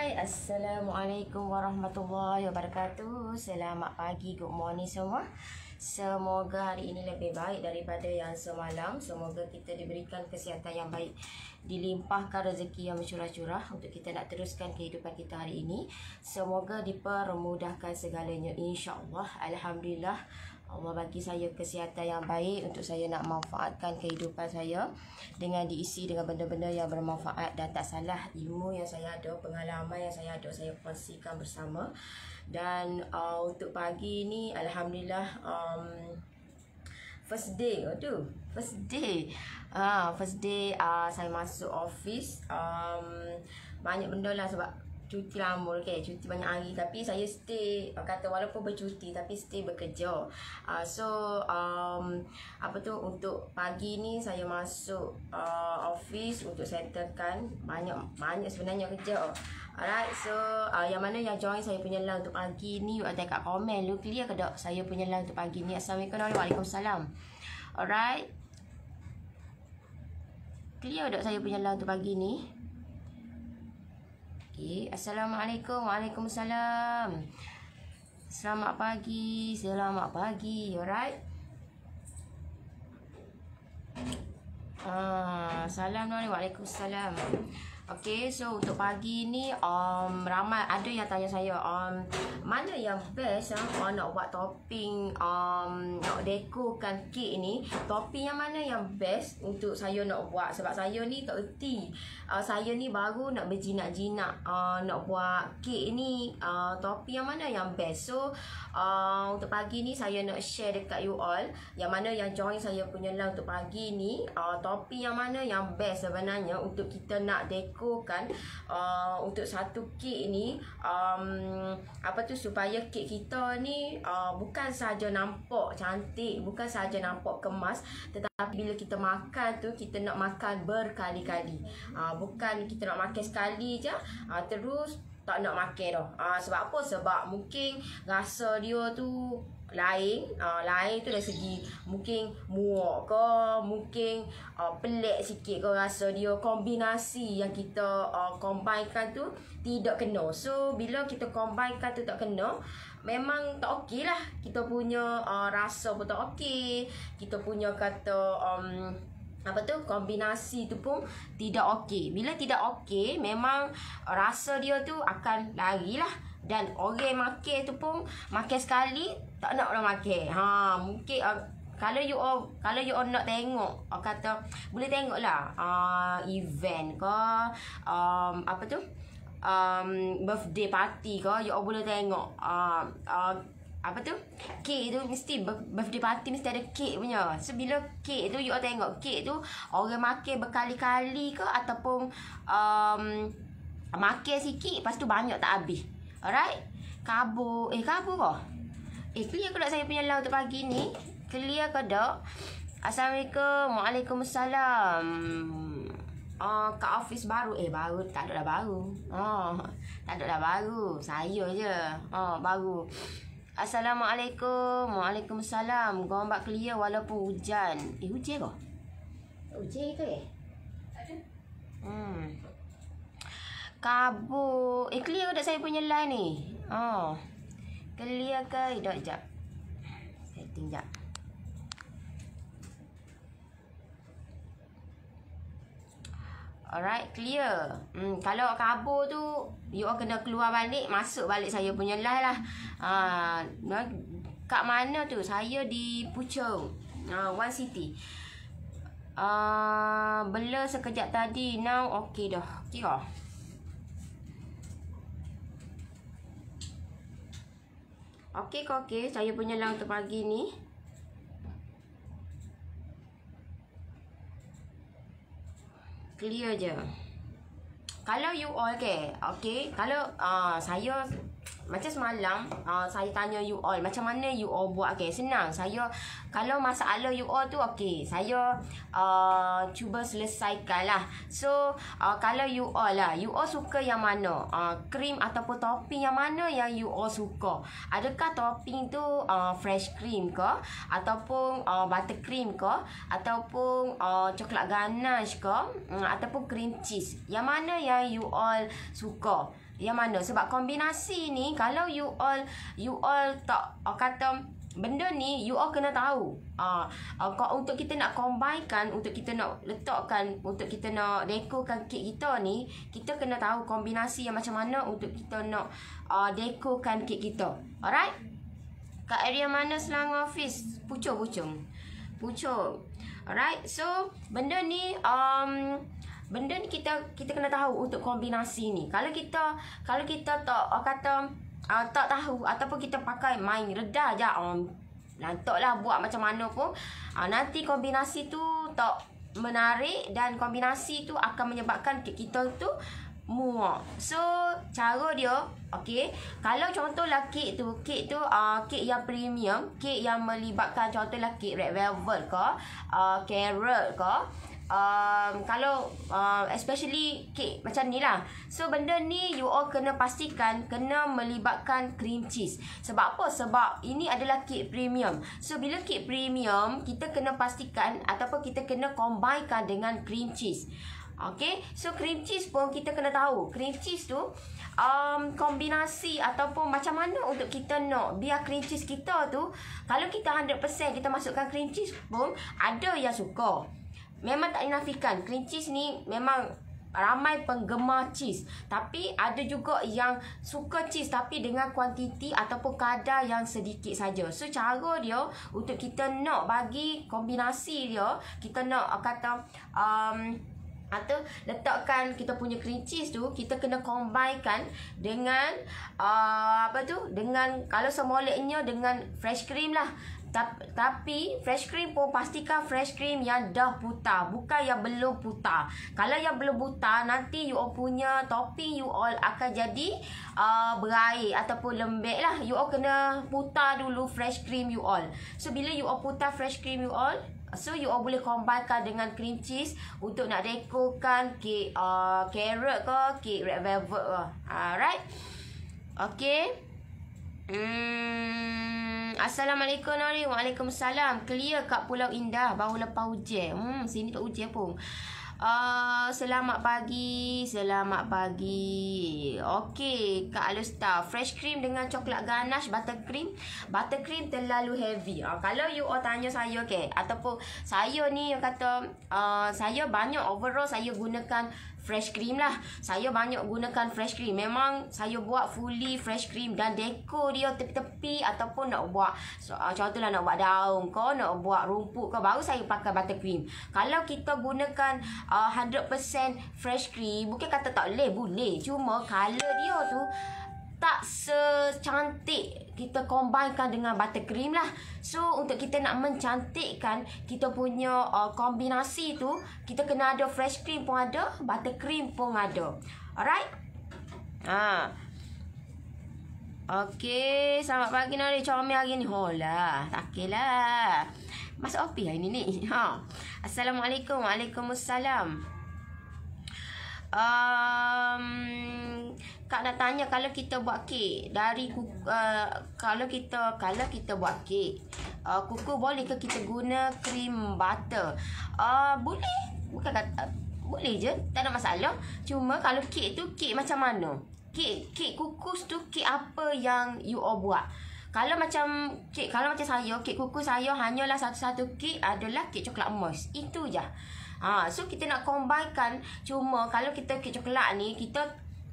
Alright, Assalamualaikum warahmatullahi wabarakatuh. Selamat pagi, good morning semua. Semoga hari ini lebih baik daripada yang semalam. Semoga kita diberikan kesihatan yang baik, dilimpahkan rezeki yang mencurah-curah untuk kita nak teruskan kehidupan kita hari ini. Semoga dipermudahkan segalanya, insya-Allah. Alhamdulillah, Allah bagi saya kesihatan yang baik untuk saya nak manfaatkan kehidupan saya dengan diisi dengan benda-benda yang bermanfaat dan tak salah ilmu yang saya ada, pengalaman yang saya ada, saya kongsikan bersama. Dan untuk pagi ni Alhamdulillah, first day, first day saya masuk office. Banyak benda lah sebab cuti lama, cuti banyak hari, tapi saya stay, kata walaupun bercuti tapi stay bekerja. Untuk pagi ni saya masuk office untuk settlekan banyak sebenarnya kerja. Alright, so yang mana yang join saya punya live untuk pagi ni, you ada kat komen lu clear ke tak saya punya live untuk pagi ni. Assalamualaikum warahmatullahi wabarakatuh. Alright, clear tak saya punya live untuk pagi ni? Okay. Assalamualaikum. Waalaikumsalam. Selamat pagi. Selamat pagi. Alright. Assalamualaikum. Waalaikumsalam. Okay, so untuk pagi ni ramai ada yang tanya saya mana yang best nak buat topping, nak dekorkan kek ni, topping yang mana yang best untuk saya nak buat. Sebab saya ni tak erti, saya ni baru nak berjinak-jinak nak buat kek ni, topping yang mana yang best. So untuk pagi ni saya nak share dekat you all, yang mana yang join saya punya live untuk pagi ni, topping yang mana yang best sebenarnya untuk kita nak dekorkan untuk satu kek ni, supaya kek kita ni bukan saja nampak cantik, bukan saja nampak kemas, tetapi bila kita makan tu kita nak makan berkali-kali. Bukan kita nak makan sekali je terus tak nak makan dah. Sebab apa? Sebab mungkin rasa dia tu lain tu dari segi mungkin muak ke, mungkin pelik sikit ke rasa dia, kombinasi yang kita combinekan tu tidak kena. So bila kita combinekan tu tak kena, memang tak okey lah. Kita punya rasa pun tak okey, kita punya kata kombinasi tu pun tidak okey. Bila tidak okey, memang rasa dia tu akan lari lah. Dan orang makan tu pun makan sekali tak nak makan. Mungkin kalau you all nak tengok, kata boleh tengok lah event ke birthday party ke, you all boleh tengok kek tu mesti birthday party mesti ada kek punya. So bila kek tu you all tengok kek tu orang makan berkali-kali ke, ataupun makan sikit lepas tu banyak tak habis. Alright, kabur ke? Clear ke tak saya punya live untuk pagi ni? Clear ke tak? Assalamualaikum. Waalaikumsalam. Kat office baru. Baru tak ada dah baru. Tak ada dah baru. Saya je. Baru. Assalamualaikum. Waalaikumsalam. Gombak clear walaupun hujan. Hujan ke? Hujan ke? Tak ada. Kabur. Clear ke tak saya punya line ni? Clear ke? Sekejap. Setting sekejap. Alright, clear. Kalau kabur tu, you all kena keluar balik, masuk balik saya punya line lah. Kat mana tu? Saya di Puchong, One City. Bela sekejap tadi. Now okey dah. Okey ke? Okey. Saya punya live untuk pagi ni. Clear je. Kalau you all okey. Kalau saya macam semalam saya tanya you all macam mana you all buat. Senang. Saya kalau masalah you all tu saya cuba selesaikan lah. So kalau you all suka yang mana, krim ataupun topping yang mana yang you all suka. Adakah topping tu fresh cream ke, ataupun buttercream ke, ataupun coklat ganache ke, ataupun cream cheese. Yang mana yang you all suka. yang mana. Sebab kombinasi ni kalau you all tak kata benda ni you all kena tahu. Untuk kita nak combinekan, untuk kita nak letakkan, untuk kita nak dekorkan kek kita ni, kita kena tahu kombinasi yang macam mana untuk kita nak dekorkan kek kita. Alright? Kat area mana Selangor Hafiz? Pucuk. Alright? So benda ni kita kena tahu untuk kombinasi ni. Kalau kita tak tahu ataupun kita pakai main redah je, lantaklah buat macam mana pun, nanti kombinasi tu tak menarik dan kombinasi tu akan menyebabkan kek kita tu muak. So cara dia, okey, kalau contohlah kek tu kek yang premium, kek yang melibatkan contohlah kek red velvet ke, carrot ke, kalau especially kek macam ni lah. So benda ni you all kena pastikan kena melibatkan cream cheese. Sebab apa? Sebab ini adalah kek premium. So bila kek premium, kita kena pastikan ataupun kita kena combinekan dengan cream cheese. Okay, so cream cheese pun kita kena tahu. Cream cheese tu kombinasi ataupun macam mana untuk kita nak biar cream cheese kita tu, kalau kita 100% kita masukkan cream cheese pun ada yang suka. Memang tak dinafikan, cream cheese ni memang ramai penggemar cheese. Tapi ada juga yang suka cheese tapi dengan kuantiti ataupun kadar yang sedikit saja. So cara dia untuk kita nak bagi kombinasi dia, kita nak atau letakkan kita punya cream cheese tu, kita kena combinekan dengan dengan kalau semoleknya dengan fresh cream lah. Tapi fresh cream pun pastikan fresh cream yang dah putar, bukan yang belum putar. Kalau yang belum putar, nanti you all punya topping you all akan jadi berair ataupun lembek lah. You all kena putar dulu fresh cream you all. So bila you all putar fresh cream you all, so you all boleh combinekan dengan cream cheese untuk nak dekorkan kek carrot ke, kek red velvet ke. Alright. Okay. Assalamualaikum Nori. Waalaikumsalam. Clear kat Pulau Indah baru lepas hujan. Sini tak hujan pun. Selamat pagi. Okey, Kak Alustar, fresh cream dengan coklat ganache, butter cream terlalu heavy. Kalau you all tanya saya, ataupun saya ni yang kata saya banyak overall saya gunakan fresh cream lah. Saya banyak gunakan fresh cream. Memang saya buat fully fresh cream dan dekor dia tepi-tepi ataupun nak buat contohlah nak buat daun ke, nak buat rumput ke, baru saya pakai butter cream. Kalau kita gunakan 100% fresh cream, bukan kata tak boleh. Cuma color dia tu tak secantik kita combinekan dengan butter cream lah. So untuk kita nak mencantikkan kita punya kombinasi tu, kita kena ada fresh cream pun ada, butter cream pun ada. Alright. Okay, selamat pagi Nari. Comel hari ni. Holah, taklah. Masuk api hari ni. Assalamualaikum. Waalaikumsalam. Kak nak tanya, kalau kita buat kek dari kalau kita buat kek kuku, boleh ke kita guna cream butter? Boleh. Bukan kata boleh je, tak ada masalah. Cuma kalau kek tu kek macam mana? Kek kukus tu kek apa yang you all buat? Kalau macam saya, kek kukus saya hanyalah satu-satu kek adalah kek coklat emas. Itu je. So kita nak combinekan. Cuma kalau kita kek coklat ni,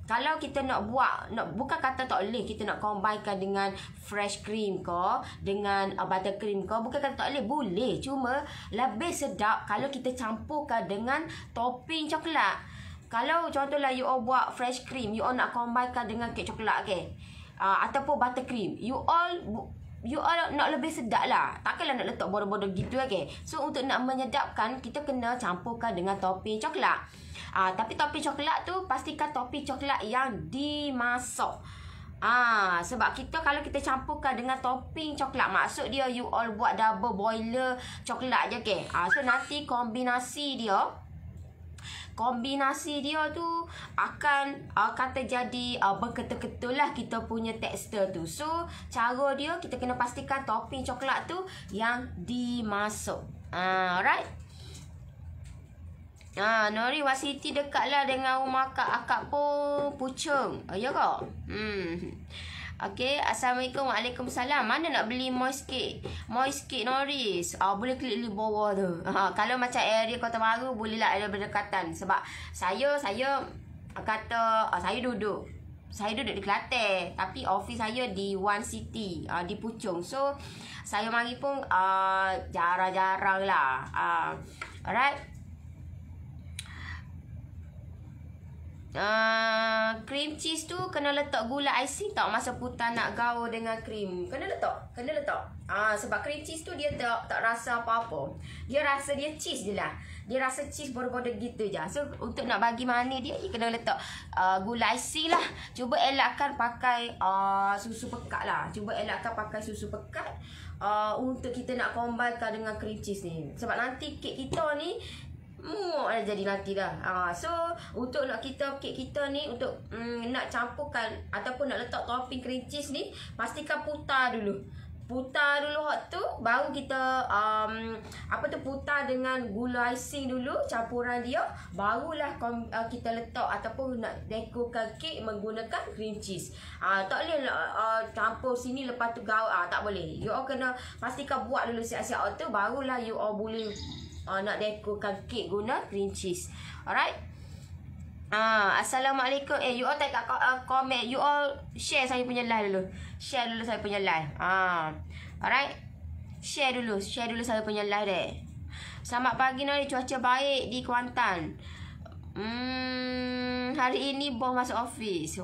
kalau kita nak buat, bukan kata tak boleh kita nak combinekan dengan fresh cream ke, dengan butter cream ke, bukan kata tak boleh, boleh. Cuma lebih sedap kalau kita campurkan dengan topping coklat. Kalau contohlah you all buat fresh cream, you all nak combinekan dengan kek coklat ataupun butter cream, you all nak lebih sedap lah. Takkanlah nak letak bodoh-bodoh gitu So untuk nak menyedapkan, kita kena campurkan dengan topping coklat. Tapi topping coklat tu pastikan topping coklat yang dimasak. Sebab kalau kita campurkan dengan topping coklat, maksud dia you all buat double boiler coklat je So nanti kombinasi dia tu akan kata jadi berketul-ketul lah kita punya tekstur tu. So cara dia, kita kena pastikan topping coklat tu yang dimasuk. Alright. Nori Wasiti dekatlah dengan rumah akak pun Puchong. Ya ke? Okey, Assalamualaikum. Waalaikumsalam. Mana nak beli moist cake? Moist cake Noris. Boleh klik link bawah tu. Kalau macam area Kota Baru, bolehlah ada berdekatan. Sebab saya kata saya duduk di Kelantan, tapi office saya di One City, di Puchong. So saya mari pun jarang-jarang lah. Alright. Cream cheese tu kena letak gula icing tak masa Putar nak gaul dengan krim. Kena letak. Sebab cream cheese tu dia tak rasa apa-apa. Dia rasa dia cheese je lah. Dia rasa cheese bodoh-bodoh gitu je. So untuk nak bagi manis dia kena letak gula icing lah. Cuba elakkan pakai susu pekat lah. Untuk kita nak combinekan dengan cream cheese ni. Sebab nanti kek kita ni dah jadi nanti dah. So untuk nak kek kita ni untuk nak campurkan ataupun nak letak topping cream cheese ni, pastikan putar dulu hot tu, baru kita putar dengan gula icing dulu, campuran dia, barulah kita letak ataupun nak dekorkan kek menggunakan cream cheese. Tak boleh campur sini lepas tu gaul, tak boleh. You all kena pastikan buat dulu siap-siap tu, barulah you all boleh nak dekorkan kek guna cream cheese. Alright. Assalamualaikum. You all type kat komen. You all share saya punya live dulu. Share dulu saya punya live. Alright. Share dulu saya punya live deh. Selamat pagi Nori, cuaca baik di Kuantan. Hari ini bos masuk office.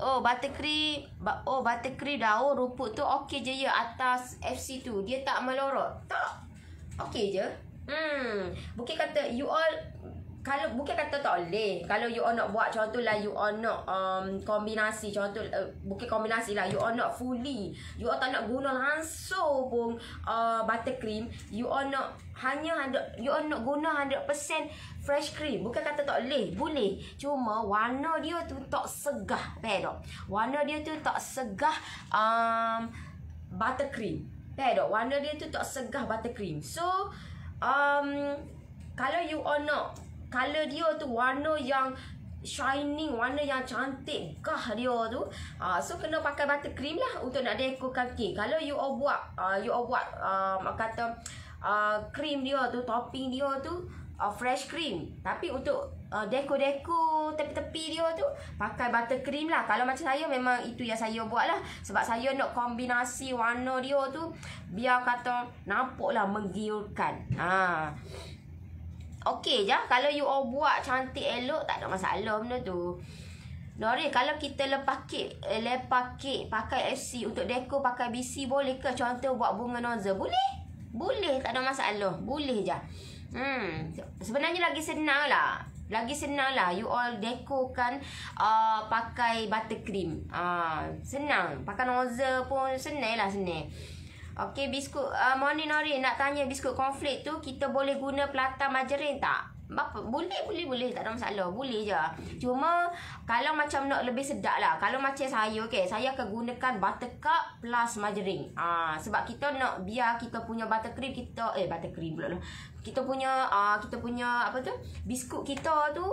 Buttercream dah. Rumput tu okey je ya atas FC tu. Dia tak melorot. Tak. Okey je. Bukan kata you all, kalau bukan kata tak boleh. Kalau you all nak buat contoh lah, you all nak kombinasi contoh, bukan kombinasi lah, you all nak fully, you all tak nak guna langsung pun buttercream, you all nak guna 100% fresh cream. Bukan kata tak boleh, boleh. Cuma warna dia tu tak segah, tak? Warna dia tu tak segah buttercream. Tak? Warna dia tu tak segah buttercream. So kalau you all nak color dia tu warna yang shining, warna yang cantik gah dia tu, so kena pakai buttercream lah untuk nak dekorkan kek. Kalau you all buat cream dia tu, topping dia tu fresh cream, tapi untuk dekor tepi-tepi dia tu pakai buttercream lah. Kalau macam saya, memang itu yang saya buat lah. Sebab saya nak kombinasi warna dia tu biar kata nampak lah menggiurkan. Okey je. Kalau you all buat cantik elok, tak ada masalah benda tu. Nori, kalau kita lepas kek pakai FC untuk dekor pakai BC, boleh ke? Contoh buat bunga nozzle, boleh, tak ada masalah, boleh je. Sebenarnya lagi senang lah you all dekorkan pakai buttercream. Senang. Pakai nozzle pun senang. Okey, biskut morning Nori, nak tanya biskut cornflake tu kita boleh guna pelata margarin tak? Boleh, tak ada masalah. Boleh je. Cuma kalau macam nak lebih sedap lah, kalau macam saya, saya akan gunakan buttercup plus margarine. Sebab kita nak biar kita punya buttercream pula lah. Kita punya apa tu, biskut kita tu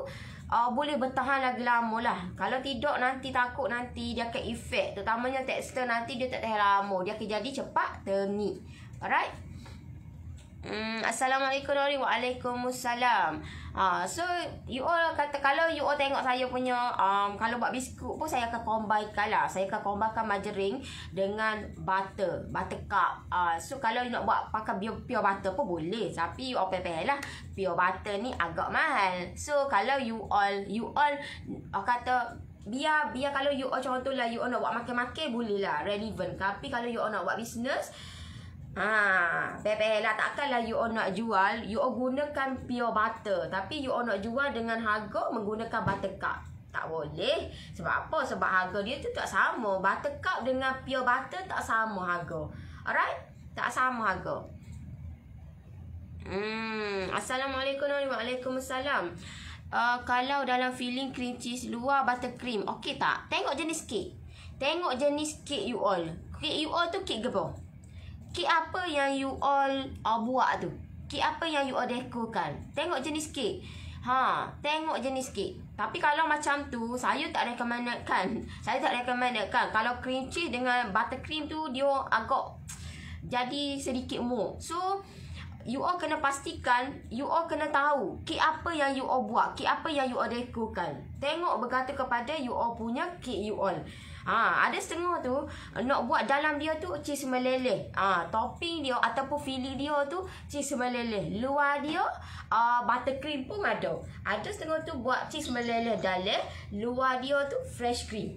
boleh bertahan lagi lama lah. Kalau tidak, nanti takut nanti dia akan efek, terutamanya tekstur nanti dia tak tahan lama, dia akan jadi cepat tengik. Alright. Assalamualaikum Nori. Waalaikumsalam. So you all kata, kalau you all tengok saya punya kalau buat biskut pun saya akan combinekan lah. Saya akan combinekan margarine dengan buttercup. So kalau you nak buat pakai pure butter pun boleh, tapi you all payah lah. Pure butter ni agak mahal. So kalau you all kata biar kalau you all contoh lah, you all nak buat makan-makan boleh lah, relevant. Tapi kalau you all nak buat business, payah lah. Takkanlah you all nak jual, you all gunakan pure butter, tapi you all nak jual dengan harga menggunakan buttercup. Tak boleh. Sebab apa? Sebab harga dia tu tak sama. Buttercup dengan pure butter tak sama harga. Alright? Tak sama harga. Assalamualaikum warahmatullahi wabarakatuh. Kalau dalam filling cream cheese, luar buttercream, okey tak? Tengok jenis kek. You all. Kek you all tu kek apa? Kek apa yang you all buat tu? Kek apa yang you all dekokan. Tengok jenis kek. Tengok jenis kek. Tapi kalau macam tu, saya tak recommendkan. Kalau cream cheese dengan buttercream tu, dia agak jadi sedikit muk. So, you all kena pastikan, you all kena tahu kek apa yang you all buat, kek apa yang you all dekokan. Tengok bergantung kepada you all punya kek you all. Ada setengah tu nak buat dalam dia tu cheese meleleh. Topping dia ataupun filling dia tu cheese meleleh. Luar dia buttercream pun ada. Ada setengah tu buat cheese meleleh dalam, luar dia tu fresh cream.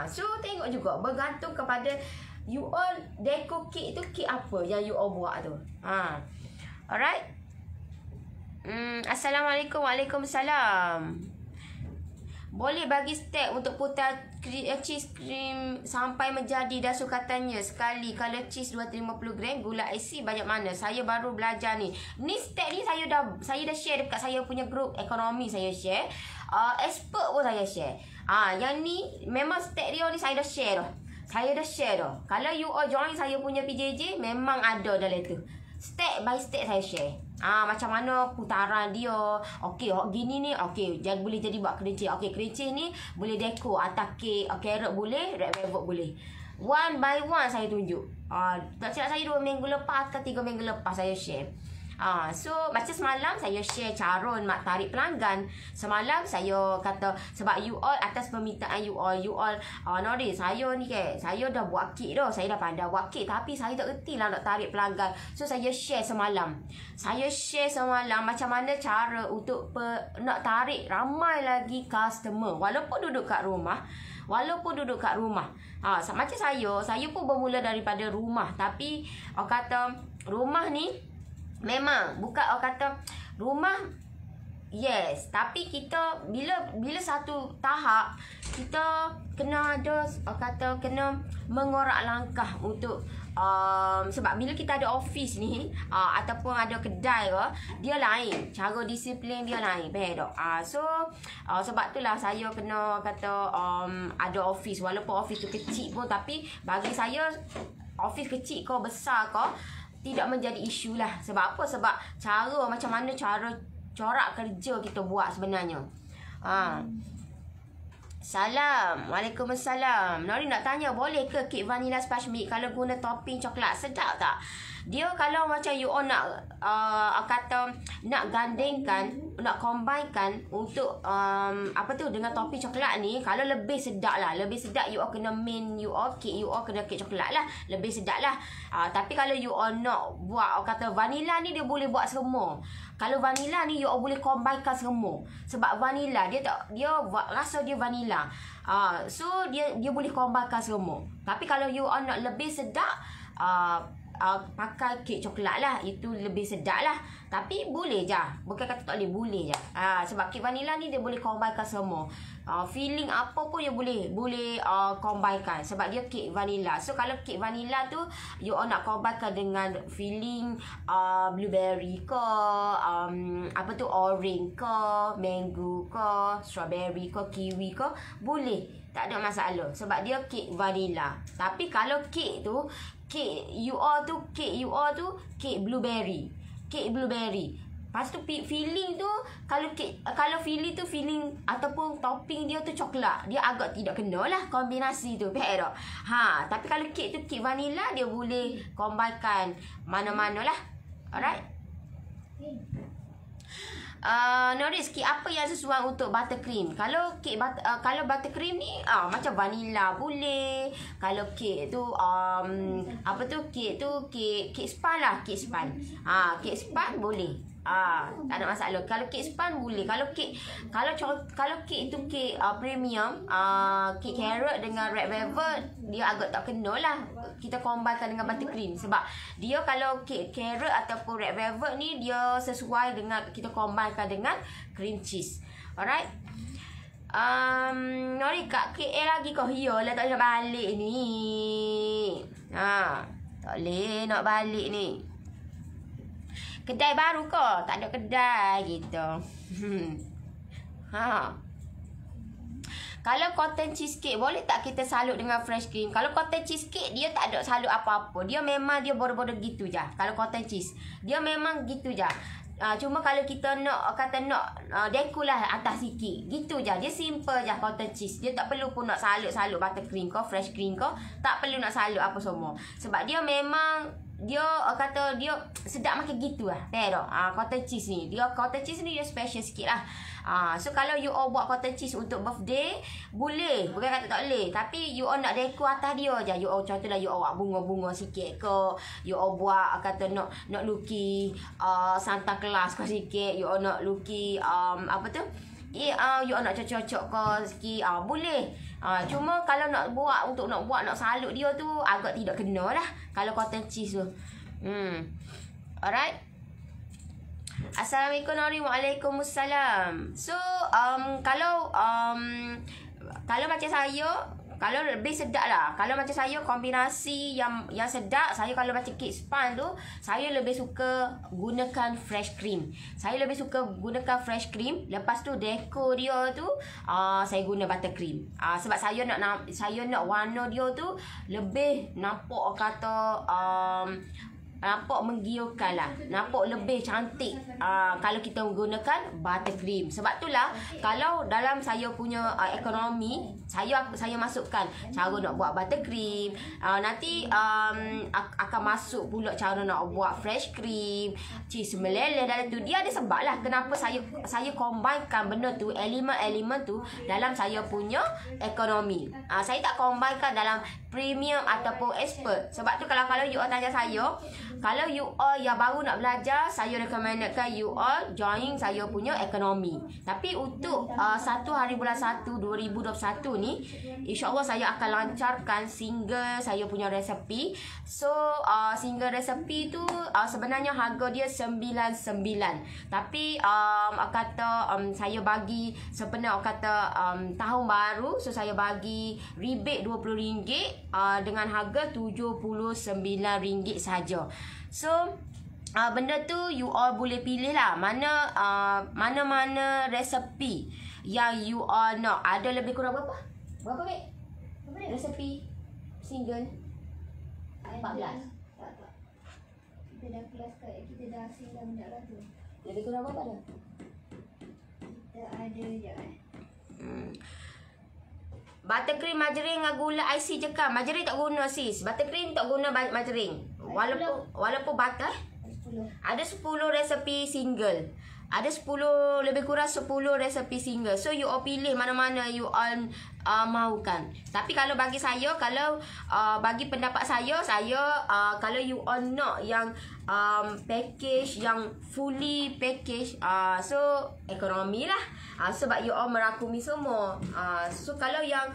So tengok juga bergantung kepada you all deco kek tu kek apa yang you all buat tu. Alright. Assalamualaikum. Waalaikumsalam. Boleh bagi step untuk putar cheese cream sampai menjadi dah sukatannya sekali. Kalau cheese 250 gram, gula isi banyak mana? Saya baru belajar ni. Ni step ni saya dah share dekat saya punya grup ekonomi, saya share. Expert pun saya share. Yang ni memang step dia ni saya dah share dah. Kalau you all join saya punya PJJ, memang ada dalam tu. Step by step saya share. Macam mana putaran dia. Okey, gini ni. Okey, boleh jadi buat kerincing. Okey, kerincing ni boleh deco atas kek. Carrot boleh, red velvet boleh. One by one saya tunjuk. Tak silap saya 2 minggu lepas atau 3 minggu lepas saya share. So macam semalam saya share cara nak tarik pelanggan. Semalam saya kata sebab you all atas permintaan you all Nori, saya ni saya dah buat kek dah. Saya dah pandai buat kek, tapi saya tak reti lah nak tarik pelanggan. So saya share semalam. Macam mana cara untuk nak tarik ramai lagi customer walaupun duduk kat rumah. Macam saya pun bermula daripada rumah. Tapi orang kata rumah ni memang bukan orang kata rumah, yes, tapi kita bila satu tahap kita kena ada orang kata kena mengorak langkah untuk sebab bila kita ada office ni ataupun ada kedai ke, dia lain, cara disiplin dia lain, faham tak? Sebab itulah saya kena kata ada office, walaupun office tu kecil pun, tapi bagi saya office kecil ke besar ke tidak menjadi isu lah. Sebab apa? Sebab cara macam mana cara corak kerja kita buat sebenarnya. Salam. Waalaikumsalam. Nori nak tanya, boleh ke kek vanilla sponge milk kalau guna topping coklat? Sedap tak? Dia kalau macam you all nak kata nak gandingkan, nak combinekan untuk dengan topping coklat ni, kalau lebih sedap lah. Lebih sedap you all kena main you all kek kena kek coklat lah. Lebih sedap lah. Tapi kalau you all nak buat kata vanilla ni, dia boleh buat semua. Kalau vanilla ni you all boleh combinekan semua. Sebab vanilla dia rasa dia vanilla. So dia boleh combinekan semua. Tapi kalau you all nak lebih sedap, pakai kek coklat lah, itu lebih sedap lah. Tapi boleh je, bukan kata tak boleh je. Sebab kek vanilla ni dia boleh combinekan semua. Filling apa pun dia boleh combinekan sebab dia kek vanilla. So kalau kek vanilla tu you all nak combinekan dengan filling blueberry ke, orange ke, mango ke, strawberry ke, kiwi ke, boleh, tak ada masalah sebab dia kek vanilla. Tapi kalau kek you all tu kek blueberry. Lepas tu filling tu, kalau filling tu filling ataupun topping dia tu coklat, dia agak tidak kena lah kombinasi tu, faham tak? Tapi kalau kek tu kek vanilla, dia boleh combinekan mana-mana lah. Alright. Noris, kek apa yang sesuai untuk buttercream? Kalau buttercream ni macam vanilla boleh. Kalau kek tu kek span lah, kek span boleh. Tak ada masalah. Kalau kek span boleh. Kalau kek itu kek premium, kek carrot dengan red velvet, dia agak tak kena lah kita combinekan dengan buttercream. Sebab dia kalau kek carrot ataupun red velvet ni, dia sesuai dengan kita combinekan dengan cream cheese. Alright. Nori kat KL lagi kau? Iyalah, tak boleh nak balik ni. Tak boleh nak balik ni. Kedai baru ke? Tak ada kedai gitu. Kalau cotton cheesecake, boleh tak kita salut dengan fresh cream? Kalau cotton cheesecake, dia tak ada salut apa-apa. Dia memang dia bodoh-bodoh gitu je. Kalau cotton cheese, dia memang gitu je. Cuma kalau kita nak dekor lah atas sikit, gitu je. Dia simple je cotton cheese. Dia tak perlu pun nak salut buttercream ke fresh cream ke. Tak perlu nak salut apa semua. Sebab dia memang dia dia sedap makan gitu lah. Tahu tak? Cotton cheese ni. Cotton cheese ni dia special sikit lah. So kalau you all buat cotton cheese untuk birthday, boleh. Bukan kata tak boleh. Tapi you all nak dekor atas dia je. You all contohlah you all buat bunga-bunga sikit ke. You all buat nak luki Santa Claus ke sikit. You all nak luki apa tu? You all nak cocok ke sikit. Boleh. Cuma kalau nak salut dia tu agak tidak kena lah. Kalau cotton cheese tu. Alright. Assalamualaikum warahmatullahi Waalaikumsalam. So kalau macam saya, kalau lebih sedap lah. Kalau macam saya kombinasi yang sedap, saya kalau macam cake span tu, saya lebih suka gunakan fresh cream. Saya lebih suka gunakan fresh cream. Lepas tu dekor dia tu saya guna buttercream. Sebab saya nak warna dia tu lebih nampak nampak menggiurkan lah. Nampak lebih cantik kalau kita menggunakan buttercream. Sebab itulah kalau dalam saya punya ekonomi, saya masukkan cara nak buat buttercream. Nanti akan masuk pula cara nak buat fresh cream, cheese meleleh dalam tu. Dia ada sebab lah kenapa saya combinekan benda tu, elemen-elemen tu dalam saya punya ekonomi. Saya tak combinekan dalam premium ataupun expert. Sebab tu kalau you all tanya saya, kalau you all yang baru nak belajar, saya recommendkan you all join saya punya ekonomi. Tapi untuk 1 hari bulan 1 2021 ni, insyaAllah saya akan lancarkan single saya punya resepi. So single resepi tu sebenarnya harga dia 99. Tapi saya bagi sebenarnya tahun baru, so saya bagi rebate RM20 dengan harga RM79 saja. So benda tu you all boleh pilih lah mana-mana resepi yang you all nak. Ada lebih kurang berapa? Berapa Mek? Resepi single 14. Tak. Kita dah kelas kita dah single benda lah tu. Lebih kurang berapa dah? Kita ada je Buttercream, margarine dengan gula IC je kan. Margarine tak guna sis. Buttercream tak guna margarine. Walaupun butter ada 10 resepi single. Ada 10, lebih kurang 10 resepi single. So you all pilih mana-mana you all mahukan. Tapi kalau bagi saya, kalau bagi pendapat saya kalau you all nak yang package yang fully package, so ekonomi lah. Sebab you all merakumi semua. So kalau yang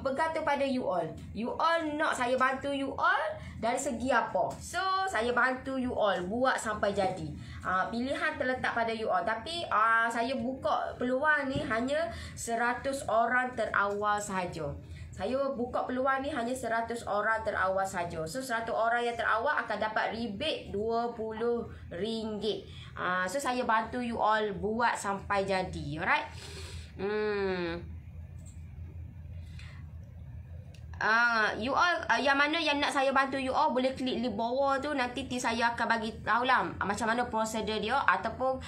bergantung pada you all nak saya bantu you all dari segi apa, so saya bantu you all buat sampai jadi. Pilihan terletak pada you all. Tapi saya buka peluang ni hanya 100 orang terawal sahaja. Saya buka peluang ni hanya 100 orang terawal saja. So 100 orang yang terawal akan dapat rebate RM20. So saya bantu you all buat sampai jadi. Alright. You all yang mana yang nak saya bantu you all, boleh klik di bawah tu. Nanti saya akan bagi tahu lah macam mana prosedur dia. Ataupun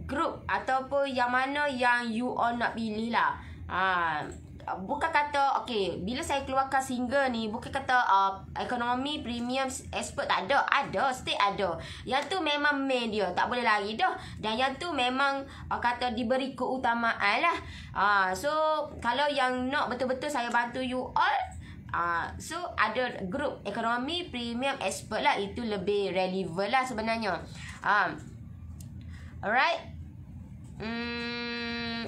group ataupun yang mana yang you all nak pilih lah. Bukan kata okay, bila saya keluarkan single ni, bukan kata ekonomi, premium, expert, tak ada. Ada, still ada. Yang tu memang main dia, tak boleh lari dah. Dan yang tu memang kata diberi keutamaan lah. So kalau yang nak betul-betul saya bantu you all, so ada group ekonomi, premium, expert lah. Itu lebih relevan lah sebenarnya. Alright.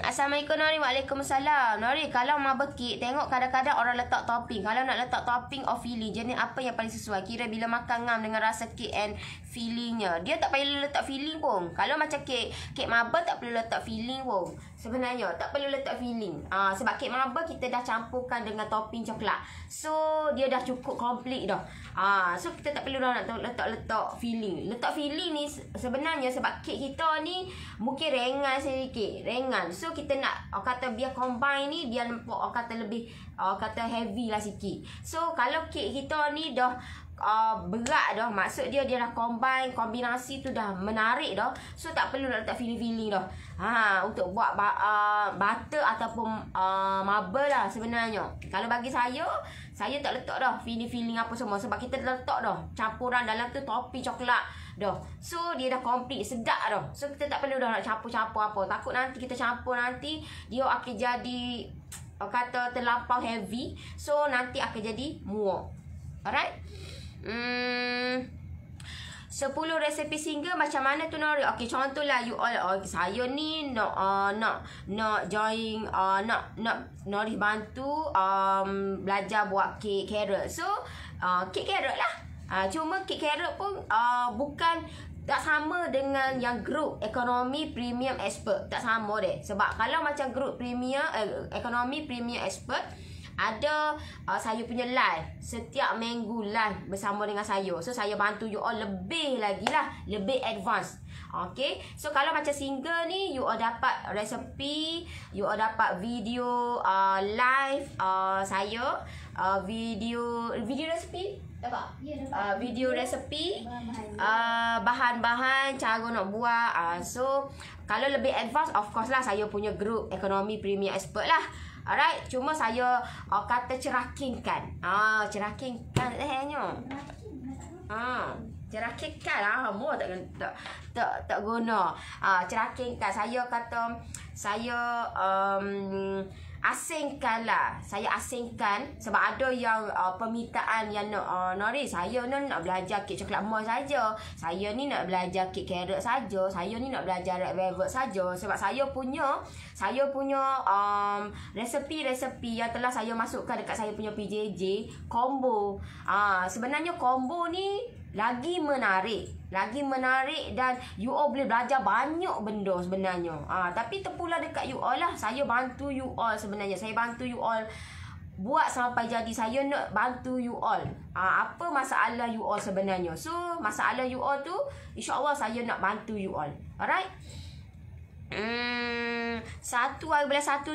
Assalamualaikum Nori. Waalaikumsalam. Nori, kalau marble cake, tengok kadang-kadang orang letak topping. Kalau nak letak topping of filling, jenis apa yang paling sesuai? Kira bila makan ngam dengan rasa cake and fillingnya. Dia tak payah letak filling pun. Kalau macam kek marble tak perlu letak filling pun. Sebenarnya tak perlu letak filling. Sebab kek marble kita dah campurkan dengan topping coklat. So dia dah cukup complete dah. So kita tak perlu dah nak letak filling. Letak filling ni sebenarnya sebab kek kita ni mungkin ringan sedikit. Ringan. So kita nak kata biar combine ni biar nampak kata lebih kata heavy lah sikit. So kalau kek kita ni dah berat dah, maksud dia dah kombinasi tu dah menarik dah. So tak perlu nak letak filling-filling dah. Untuk buat butter ataupun marble lah sebenarnya. Kalau bagi saya tak letak dah filling-filling apa semua sebab kita dah letak dah campuran dalam tu topping coklat dah. So dia dah complete, sedap dah. So kita tak perlu dah nak campur-campur apa. Takut nanti kita campur nanti dia akan jadi kata terlampau heavy. So nanti akan jadi muak. Alright. 10 resepi single macam mana tu Nori? Okey, contohlah you all saya ni nak join nak Nori bantu belajar buat kek carrot. So kek carrot lah. Cuma kek carrot pun bukan tak sama dengan yang group ekonomi premium expert. Tak sama deh. Sebab kalau macam group premium ekonomi premium expert ada saya punya live setiap minggu live bersama dengan saya. So saya bantu you all lebih lagi lah, lebih advance. Okay, so kalau macam single ni you all dapat resepi, you all dapat video live saya video resepi dapat? Ya, dapat. Video resepi bahan-bahan cara nak buat. So kalau lebih advance of course lah saya punya group ekonomi premium expert lah. Alright, cuma saya kata cerakinkan. Cerakinkan cerakinkan lah. Mu tak guna. Cerakinkan saya kata saya asingkan lah. Saya asingkan sebab ada yang permintaan yang Nori saya nak belajar kek coklat moist saja. Saya ni nak belajar kek carrot saja. Saya ni nak belajar red velvet saja. Sebab saya punya resepi-resepi yang telah saya masukkan dekat saya punya PJJ combo. Sebenarnya combo ni lagi menarik dan you all boleh belajar banyak benda sebenarnya. Tapi terpulang dekat you all lah. Saya bantu you all sebenarnya. Saya bantu you all buat sampai jadi. Saya nak bantu you all. Apa masalah you all sebenarnya. So masalah you all tu insya-Allah saya nak bantu you all. Alright. 1/1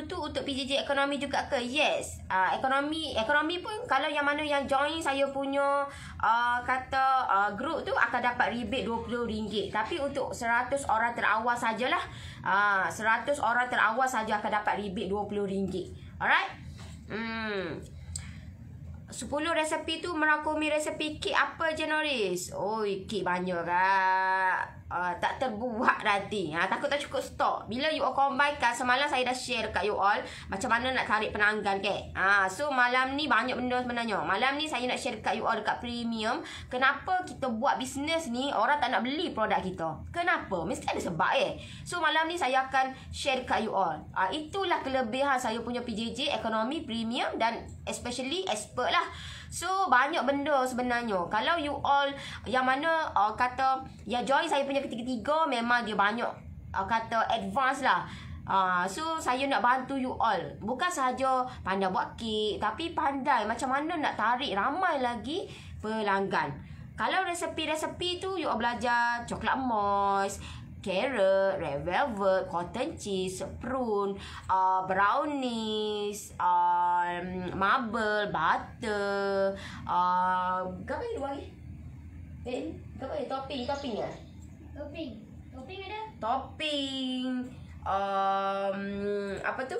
tu untuk PJJ ekonomi juga ke? Yes. Ekonomi pun kalau yang mana yang join saya punya group tu akan dapat rebate RM20. Tapi untuk 100 orang terawal sajalah. 100 orang terawal saja akan dapat rebate RM20. Alright. 10 resepi tu merakumi resepi kek apa je Noris? Kek banyak kak. Tak terbuat nanti. Takut tak cukup stok. Bila you all combine kan, semalam saya dah share dekat you all macam mana nak tarik penanggan kek. So malam ni banyak benda sebenarnya. Malam ni saya nak share dekat you all dekat premium. Kenapa kita buat bisnes ni orang tak nak beli produk kita? Kenapa? Mesti ada sebab So malam ni saya akan share dekat you all. Itulah kelebihan saya punya PJJ ekonomi premium dan especially expert lah. So banyak benda sebenarnya. Kalau you all yang mana kata yang join saya punya ketiga-tiga memang dia banyak kata advance lah. So saya nak bantu you all. Bukan sahaja pandai buat kek, tapi pandai macam mana nak tarik ramai lagi pelanggan. Kalau resepi-resepi tu you all belajar coklat moist, carrot, red velvet, cotton cheese, prune, brownies, marble, butter, apa yang luar ni? Apa ni? Topping ya? Topping ada? Topping, apa tu?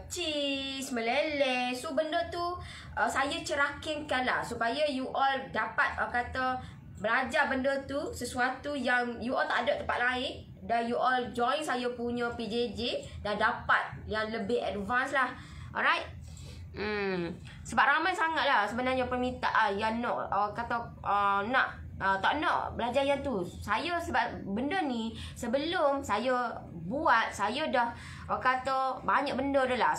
Cheese, meleleh. So benda tu saya cerakinkan lah supaya you all dapat kata belajar benda tu sesuatu yang you all tak ada tempat lain dan you all join saya punya PJJ dan dapat yang lebih advance lah. Alright. Sebab ramai sangat lah sebenarnya permintaan yang nak tak nak belajar yang tu. Saya sebab benda ni sebelum saya buat, saya dah orang kata banyak benda dah lah.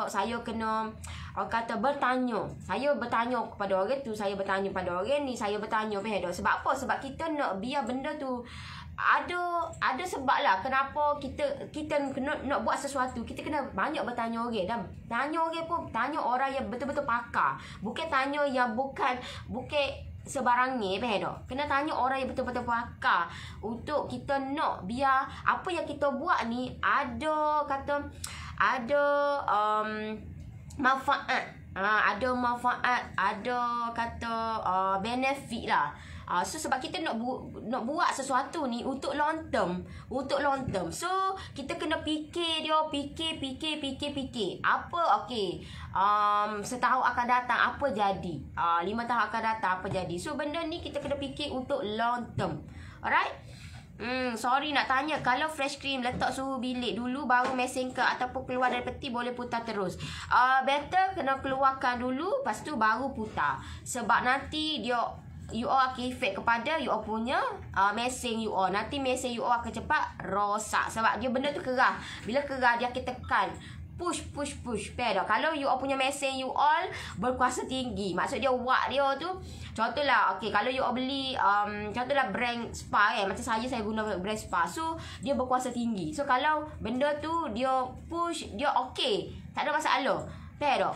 Saya kena orang kata bertanya. Saya bertanya kepada orang tu, saya bertanya pada orang ni, saya bertanya dah. Sebab apa? Sebab kita nak biar benda tu ada sebab lah kenapa kita nak buat sesuatu. Kita kena banyak bertanya orang. Dan tanya orang pun tanya orang yang betul-betul pakar. Bukan tanya yang bukan sebarangnya dah. Kena tanya orang yang betul-betul pakar untuk kita nak biar apa yang kita buat ni ada manfaat. Ada manfaat, ada benefit lah. So sebab kita nak buat sesuatu ni untuk long term. So kita kena fikir dia, fikir. Apa okey. Setahun akan datang apa jadi? 5 tahun akan datang apa jadi? So benda ni kita kena fikir untuk long term. Alright? Sorry nak tanya, kalau fresh cream letak suhu bilik dulu baru mesin ke ataupun keluar dari peti boleh putar terus? Better kena keluarkan dulu, lepas tu baru putar. Sebab nanti you all akan efek kepada you all punya mesin you all. Nanti mesin you all akan cepat rosak. Sebab dia benda tu kerah. Bila kerah dia akan tekan. Push. Kalau you all punya mesin you all berkuasa tinggi, maksud dia watt dia tu, contohlah kalau you all beli contohlah brand Spa macam saya guna brand Spa. So dia berkuasa tinggi. So kalau benda tu dia push, dia okey, tak ada masalah.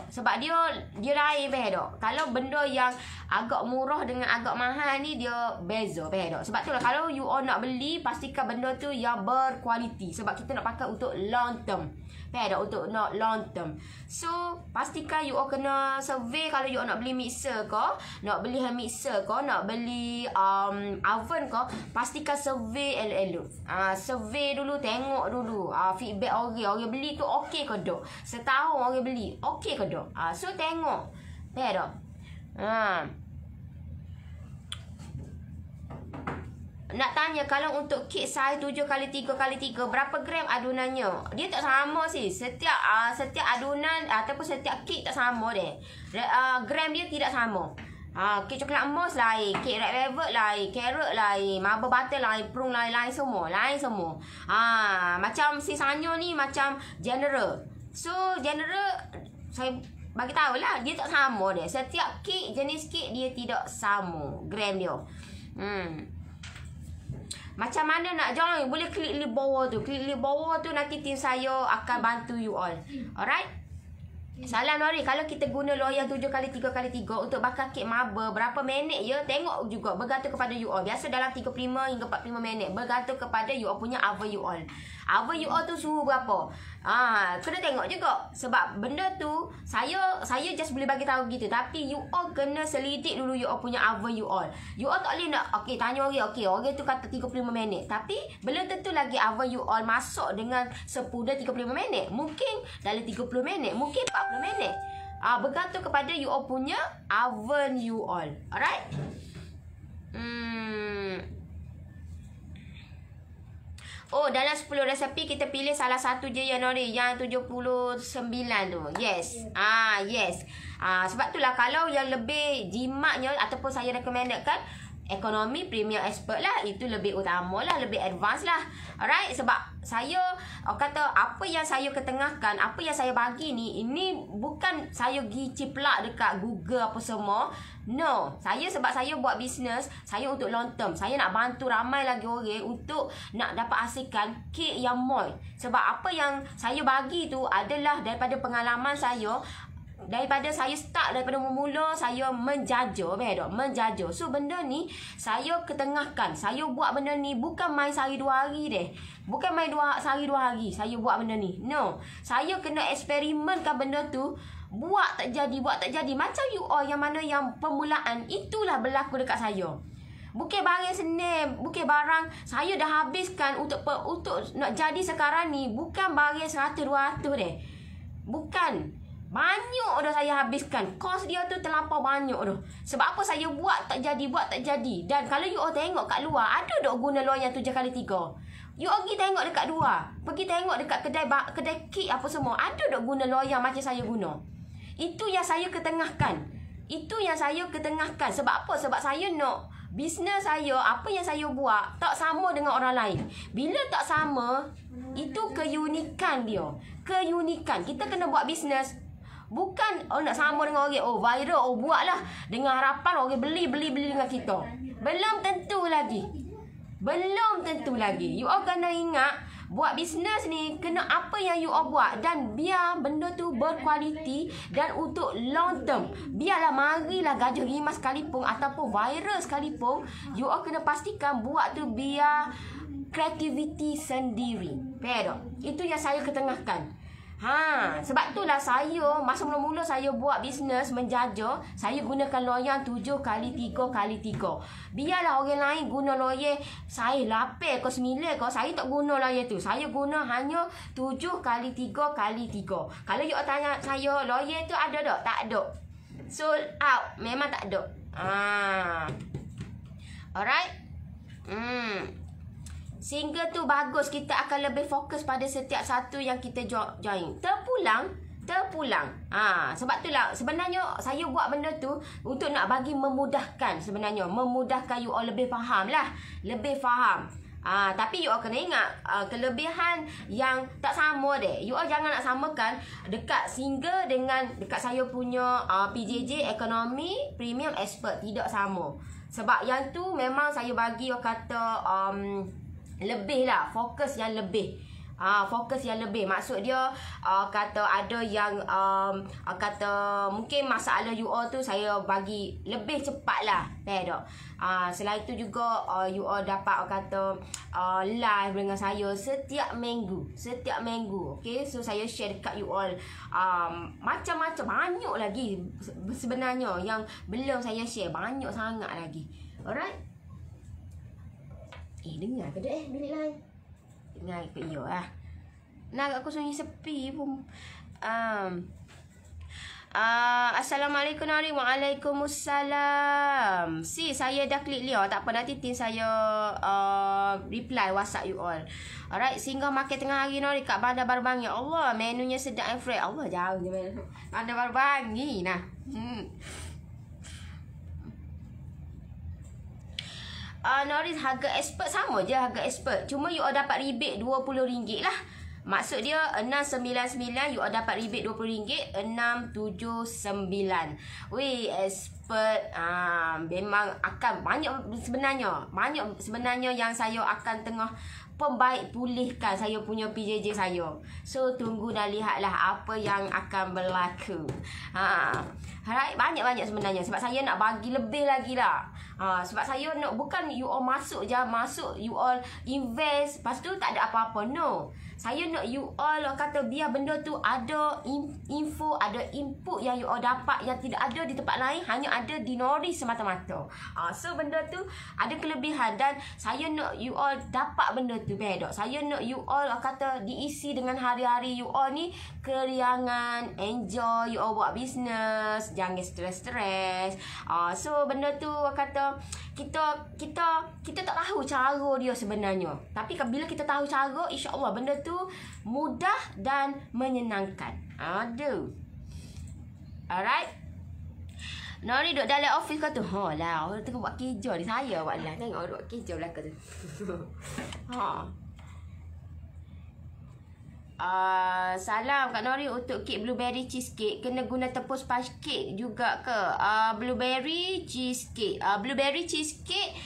Sebab dia lain Kalau benda yang agak murah dengan agak mahal ni dia beza Sebab tu lah kalau you all nak beli, pastikan benda tu yang berkualiti. Sebab kita nak pakai untuk long term. Untuk nak long term. So pastikan you all kena survey. Kalau you all nak beli mixer ke, nak beli hand mixer ke, nak beli oven ke, pastikan survey elok-elok. Survey dulu, tengok dulu feedback orang beli tu okey ke tak. Setahun orang beli okey ke tak. So tengok. Nak tanya, kalau untuk kek saiz 7x3x3 berapa gram adunannya? Dia tak sama sih. Setiap adunan ataupun setiap kek tak sama deh. Gram dia tidak sama. Kek coklat emas lain, kek red velvet lain, carrot lain, marble butter lain, prune lain semua. Macam si Sanyo ni macam general. So general saya bagi tahu lah, dia tak sama dia. Setiap kek, jenis kek dia tidak sama gram dia. Macam mana nak join? Boleh klik link bawah tu. Klik link bawah tu, nanti tim saya akan bantu you all. Alright? Salam Nori, kalau kita guna loyang 7x3x3 untuk bakar kek marble, berapa minit ya? Tengok juga, bergantung kepada you all. Biasa dalam 35 hingga 45 minit. Bergantung kepada you all punya oven you all. Oven you all tu suhu berapa? Kena tengok juga. Sebab benda tu saya just boleh bagi tahu gitu. Tapi you all kena selidik dulu you all punya oven you all. You all tak boleh nak tanya orang, orang tu kata 35 minit. Tapi belum tentu lagi oven you all masuk dengan 10-35 minit. Mungkin dalam 30 minit, mungkin 40 minit. Bergantung kepada you all punya oven you all. Alright? Dalam 10 resepi kita pilih salah satu je ya Nori, yang 79 tu. Yes. Yes. Sebab itulah kalau yang lebih jimatnya ataupun saya recommendkan ekonomi premium expert lah, itu lebih utama lah, lebih advance lah. Alright, sebab saya kata apa yang saya ketengahkan, apa yang saya bagi ni, ini bukan saya pergi ciplak dekat Google apa semua. No, sebab saya buat bisnes, saya untuk long term. Saya nak bantu ramai lagi orang untuk nak dapat hasilkan kek yang moist. Sebab apa yang saya bagi tu adalah daripada pengalaman saya. Daripada saya start, daripada mula saya menjajah, menjajah. So benda ni saya ketengahkan. Saya buat benda ni bukan main sehari 2 hari deh. Bukan main sehari 2 hari saya buat benda ni. No, saya kena eksperimenkan benda tu. Buat tak jadi. Macam you all yang mana yang permulaan, itulah berlaku dekat saya. Bukan barang senang, bukan barang saya dah habiskan untuk nak jadi sekarang ni. Bukan barang 100-200 deh. Bukan. Banyak dah saya habiskan. Kos dia tu terlampau banyak dah. Sebab apa saya buat tak jadi. Dan kalau you all tengok kat luar, ada tak guna loyang 7x3? You all pergi tengok dekat luar. Pergi tengok dekat kedai kek apa semua. Ada tak guna loyang macam saya guna? Itu yang saya ketengahkan. Sebab apa? Sebab saya nak Bisnes saya, apa yang saya buat tak sama dengan orang lain. Bila tak sama, itu keunikan dia. Keunikan. Kita kena buat bisnes bukan nak sama dengan orang. Oh viral, buatlah dengan harapan orang beli dengan kita. Belum tentu lagi. You all kena ingat, buat bisnes ni kena apa yang you all buat, dan biar benda tu berkualiti dan untuk long term. Biarlah marilah gajah rimah sekalipun ataupun viral sekalipun, you all kena pastikan buat tu biar kreativiti sendiri. Faham tak? Itu yang saya ketengahkan. Sebab itulah saya masa mula-mula saya buat bisnes menjaja, saya gunakan loyang 7x3x3. Biarlah orang lain guna loyang saya 8 ke 9 ke, saya tak guna loyang tu. Saya guna hanya 7x3x3. Kalau you tanya saya loyang tu ada tak? Tak ada. Sold out. Memang tak ada. Alright. Sehingga tu bagus, kita akan lebih fokus pada setiap satu yang kita join. Terpulang. Sebab itulah sebenarnya saya buat benda tu untuk nak bagi memudahkan, sebenarnya memudahkan you all lebih faham lah. Lebih faham. Tapi you all kena ingat, kelebihan yang tak sama deh. You all jangan nak samakan dekat single dengan dekat saya punya PJJ Ekonomi Premium Expert. Tidak sama. Sebab yang tu memang saya bagi orang kata lebih lah, fokus yang lebih. Fokus yang lebih. Maksud dia kata ada yang kata mungkin masalah you all tu saya bagi lebih cepat lah. Faham tak? Selain itu juga you all dapat kata live dengan saya setiap minggu. Okay, so saya share dekat you all macam-macam, banyak lagi sebenarnya yang belum saya share, banyak sangat lagi. Alright. Dengar ke dah bilik lain? Dengar ke iyo lah. Nak aku sunyi sepi pun. Assalamualaikum Nari. Waalaikumsalam. Saya dah klik Leo. Tak apa, nanti tim saya reply WhatsApp you all. Alright, singgah makan tengah hari Nari kat Bandar Baru-Bangi. Allah, menunya sedap and fresh. Allah, jauh je Bandar Baru-Bangi nah. Noris, harga expert sama je harga expert. Cuma you all dapat rebate RM20 lah. Maksud dia 699 you all dapat rebate RM20. 679. Weh, expert memang akan banyak sebenarnya yang saya akan tengah pembaik pulihkan saya punya PJJ saya. So tunggu dan lihatlah apa yang akan berlaku. Alright, banyak sebenarnya. Sebab saya nak bagi lebih lagi lah. Sebab saya nak bukan you all masuk you all invest, lepas tu tak ada apa-apa. No. Saya nak you all kata biar benda tu ada info, ada input yang you all dapat yang tidak ada di tempat lain, hanya ada di Noris semata-mata. So benda tu ada kelebihan dan saya nak you all dapat benda tu. Bedok. Saya nak you all kata diisi dengan hari-hari you all ni keriangan, enjoy you all buat bisnes, jangan stres. So benda tu kata kita tak tahu cara dia sebenarnya. Tapi bila kita tahu cara, insya-Allah benda tu mudah dan menyenangkan. Aduh. Alright. Nori duduk dalam office kau tu. Lah, orang tengah buat kerja ni. Saya buat lah. Tengok orang buat kerja belakang tu. Salam Kak Nori untuk kek blueberry cheesecake. Kena guna tepung sponge cake juga ke? Blueberry cheesecake. Blueberry cheesecake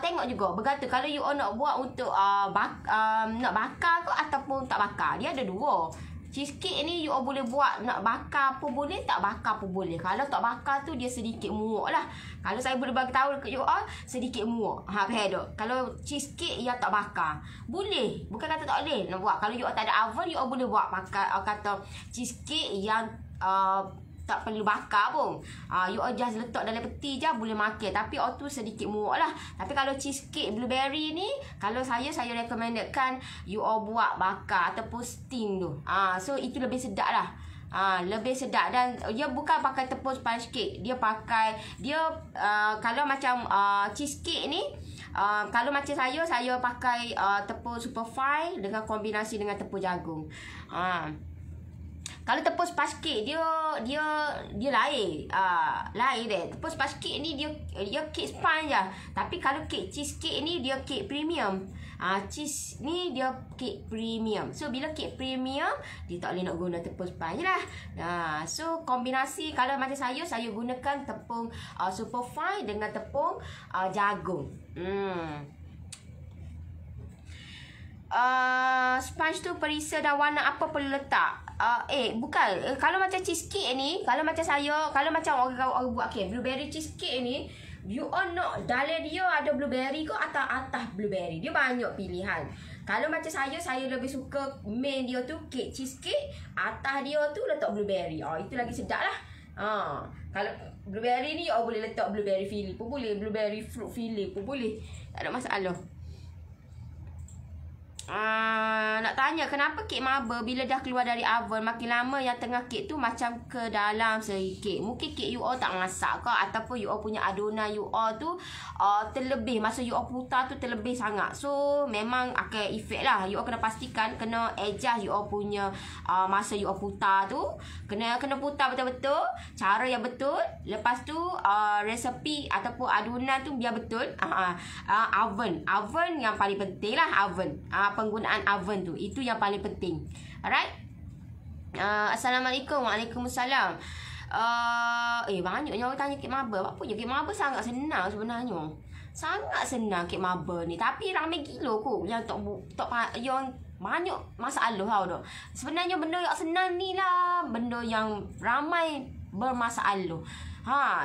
tengok juga bergantung. Kalau you all nak buat untuk nak bakar ke ataupun tak bakar. Dia ada dua. Cheesecake ni you all boleh buat nak bakar pun boleh, tak bakar pun boleh. Kalau tak bakar tu dia sedikit muak lah. Kalau saya boleh bagi tahu ke you all, sedikit muak. Faham tak? Kalau cheesecake yang tak bakar boleh. Bukan kata tak boleh nak buat. Kalau you all tak ada oven, you all boleh buat bakar kata cheesecake yang tak perlu bakar pun. You all just letak dalam peti je boleh makan. Tapi tu sedikit muak lah. Tapi kalau cheesecake blueberry ni, kalau saya recommendkan you all buat bakar ataupun steam tu. So itu lebih sedap lah. Lebih sedap. Dan dia bukan pakai tepung sponge cake. Dia pakai kalau macam cheesecake ni, kalau macam saya pakai tepung super fine dengan kombinasi dengan tepung jagung. Kalau tepung spastik dia lain. Lain deh. Tepung spastik ni dia kek sponge je. Tapi kalau kek cheesecake ni dia kek premium. Cheese ni dia kek premium. So bila kek premium, dia tak boleh nak guna tepung sponge lah. So kombinasi kalau macam saya gunakan tepung super fine dengan tepung jagung. Sponge tu perisa dan warna apa perlu letak? Bukan. Kalau macam cheesecake ni, kalau macam orang buat blueberry cheesecake ni, you all nak dalam dia ada blueberry ke atas blueberry. Dia banyak pilihan. Kalau macam saya lebih suka main dia tu kek cheesecake, atas dia tu letak blueberry. Itu lagi sedap lah. Kalau blueberry ni boleh letak blueberry filling pun boleh, blueberry fruit filling pun boleh. Tak ada masalah. Nak tanya kenapa kek marble bila dah keluar dari oven makin lama yang tengah kek tu macam ke dalam sedikit. Mungkin kek you all tak masak ke, ataupun you all punya adunan you all tu terlebih, masa you all putar tu terlebih sangat. So memang akan efek lah. You all kena pastikan, kena adjust you all punya masa you all putar tu. Kena putar betul-betul, cara yang betul. Lepas tu resepi ataupun adunan tu biar betul. Oven yang paling penting lah. Penggunaan oven tu, itu yang paling penting. Alright. Assalamualaikum. Waalaikumsalam. Banyaknya orang tanya kek marble. Apa je kek marble sangat senang sebenarnya. Sangat senang kek marble ni. Tapi ramai gila kot yang yang banyak masalah tau dah. Sebenarnya benda yang senang ni lah benda yang ramai bermasalah.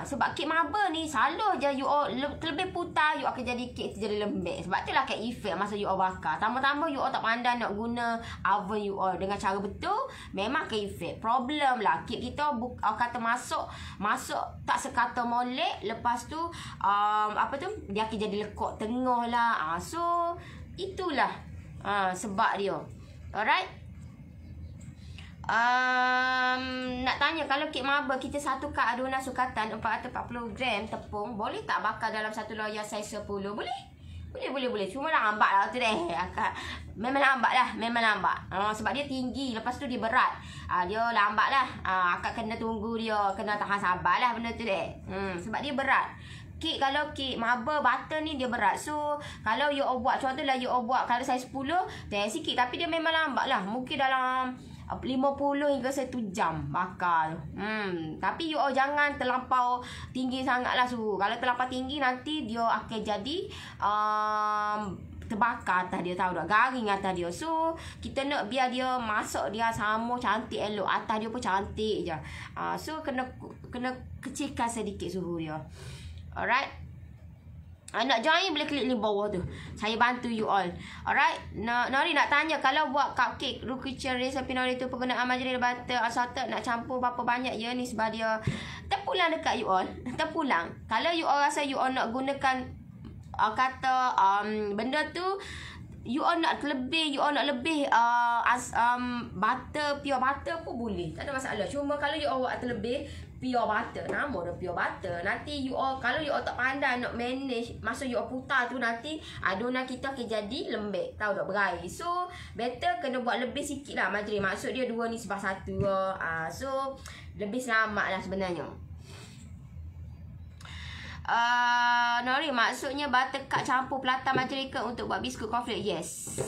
Sebab kek marble ni selalu je you all terlebih putar, you akan jadi kek tu jadi lembek. Sebab tu lah kek efek masa you all bakar. Tama-tama you all tak pandai nak guna oven you all dengan cara betul, memang kek efek. Problem lah kek kita kata masuk tak sekata molek. Lepas tu dia akan jadi lekuk tengah lah. So itulah sebab dia. Alright. Nak tanya kalau kek marble kita satu kad adunan sukatan 440 gram tepung, boleh tak bakar dalam satu loyang saiz 10? Boleh. Cuma lambat lah tu deh. Memang lambat. Sebab dia tinggi, lepas tu dia berat. Dia lambat lah. Akak kena tunggu dia, kena tahan sabar lah benda tu deh. Sebab dia berat. Kalau kek marble butter ni dia berat. So kalau you all buat contohlah you all buat kalau saiz 10 dan sikit, tapi dia memang lambat lah. Mungkin dalam 50 hingga 1 jam bakar. Tapi you all jangan terlampau tinggi sangat lah suhu. Kalau terlampau tinggi nanti dia akan jadi terbakar atas dia, tahu tak, garing atas dia. So kita nak biar dia masuk dia sama cantik elok, atas dia pun cantik je. So kena kecilkan sedikit suhu dia. Alright. Nak join boleh klik link bawah tu. Saya bantu you all. Alright. Nori nak tanya kalau buat cupcake roux kitchen resepi Nori tu penggunaan margarine butter assorted nak campur berapa banyak ya ni sebab dia terpulang dekat you all. Terpulang. Kalau you all rasa you all nak gunakan benda tu you all nak lebih, butter, pure butter pun boleh. Tak ada masalah. Cuma kalau you all buat terlebih pure butter, nama dia pure butter. Nanti you all, kalau you all tak pandai nak manage masa you all putar tu, nanti adunan kita akan jadi lembek, tahu tak, berair. So better kena buat lebih sikit lah margarine. Maksud dia 2 ni sebab 1. So lebih selamat lah sebenarnya. Nori, maksudnya buttercup campur pelata margarine untuk buat biskut cornflake? Yes.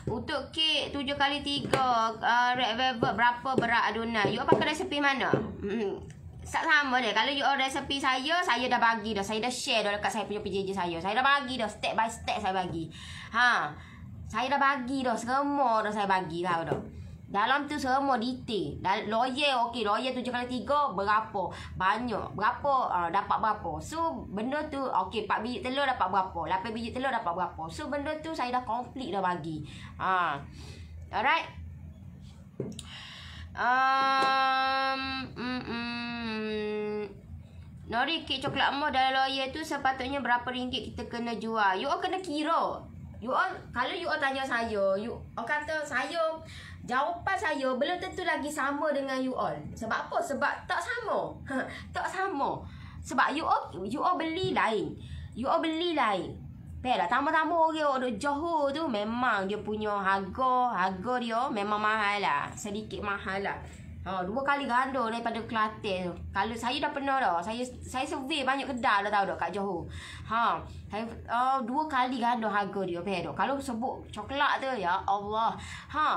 Untuk kek 7x3 red velvet berapa berat adunan? You all pakai resepi mana? Sama dia. Kalau you all resepi saya dah bagi dah. Saya dah share dah dekat saya punya PJJ saya. Saya dah bagi dah, step by step saya bagi. Saya dah bagi dah, semua dah saya bagi dah dah. Dalam tu semua detail. Loyal, okey, loyal 7x3 berapa? Banyak. Berapa? Dapat berapa? So, benda tu, okey, 4 biji telur dapat berapa? 8 biji telur dapat berapa? So, benda tu saya dah complete dah bagi. Alright. Nori, kek coklat emas dalam loyal tu sepatutnya berapa ringgit kita kena jual? You all kena kira. You all, kalau you all tanya saya, you all kata saya, jawapan saya belum tentu lagi sama dengan you all. Sebab apa? Sebab tak sama. Tak sama. Sebab you all beli lain. You all beli lain. Baiklah, tambah-tambah orang duduk Johor tu memang dia punya harga dia memang mahal lah. Sedikit mahal lah. 2 kali ganda daripada Kelantan tu. Kalau saya dah pernah dah. Saya survey banyak kedai dah tahu dah kat Johor. Saya 2 kali ganda harga dia pedok. Kalau sebut coklat tu ya Allah.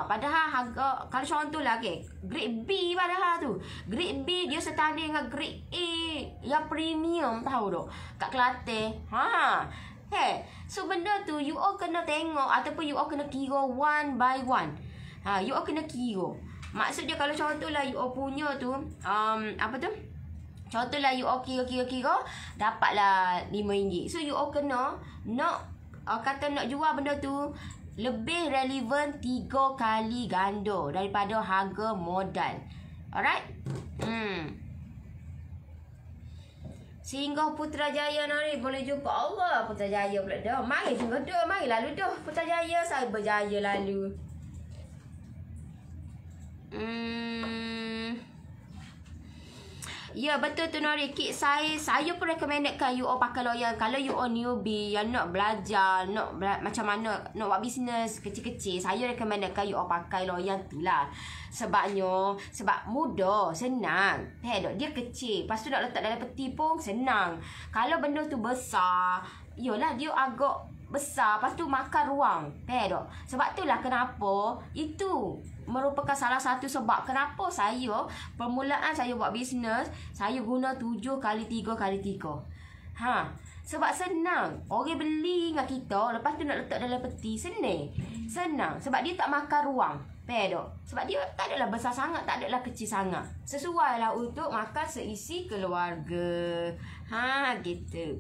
Padahal harga kalau contohlah grade B padahal tu. Grade B dia setanding dengan grade A yang premium tahu dah kat Kelantan. So benda tu you all kena tengok ataupun you all kena kira one by one. You all kena kira. Maksud dia kalau contohlah you all punya tu apa tu? Contohlah you all kira dapatlah RM5. So you all kena nak kata nak jual benda tu lebih relevan 3 kali ganda daripada harga modal. Alright? Singgah Putrajaya Nari boleh jumpa Allah. Putrajaya pula dah. Mari juga dah. Mari lalu dah. Putrajaya saya berjaya lalu. Ya betul tu Nori. Kit saya pun recommendedkan you all pakai loyang. Kalau you all newbie yang nak belajar, macam mana nak buat bisnes kecil-kecil, saya recommendedkan you all pakai loyang tu lah. Sebab mudah, senang. Dia kecil. Lepas tu nak letak dalam peti pun senang. Kalau benda tu besar, yolah dia agak besar. Lepas tu makan ruang. Sebab tu lah kenapa itu merupakan salah satu sebab kenapa permulaan saya buat bisnes, saya guna 7 kali 3 kali 3. Sebab senang. Orang beli dengan kita, lepas tu nak letak dalam peti, senang. Sebab dia tak makan ruang. Sebab dia tak adalah besar sangat, tak adalah kecil sangat. Sesuai lah untuk makan seisi keluarga. Gitu.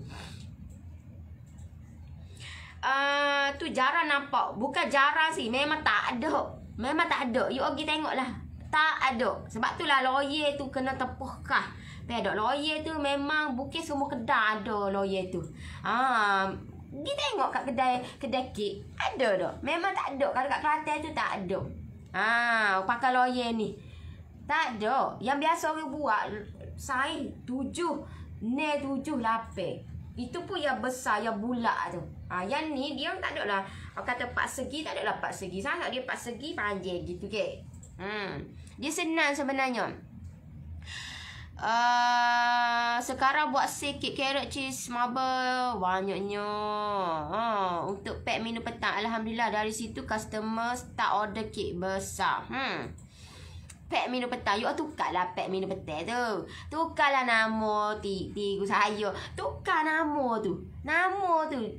Tu jarang nampak. Bukan jarang sih, memang tak ada. You pergi tengoklah. Tak ada. Sebab tu lah lawyer tu kena tepuhkah. Lawyer tu memang bukan semua kedai ada lawyer tu. Pergi tengok kat kedai kek. Ada dah. Memang tak ada. Kalau kat Kelantan tu tak ada. Pakai lawyer ni. Tak ada. Yang biasa orang buat saiz 7, 7, 8. Itu pun yang besar, yang bulat tu. Yang ni dia tak ada lah. Kata 4 segi, tak ada lah 4 segi. Sangat dia 4 segi panjang gitu ke. Dia senang sebenarnya. Sekarang buat sikit carrot cheese marble banyaknya. Untuk pack minum petang, alhamdulillah dari situ customer start order kek besar. Pack minum petang, you tukarlah pack minum petang tu. Tukarlah nama tigu saya. Tukar nama tu.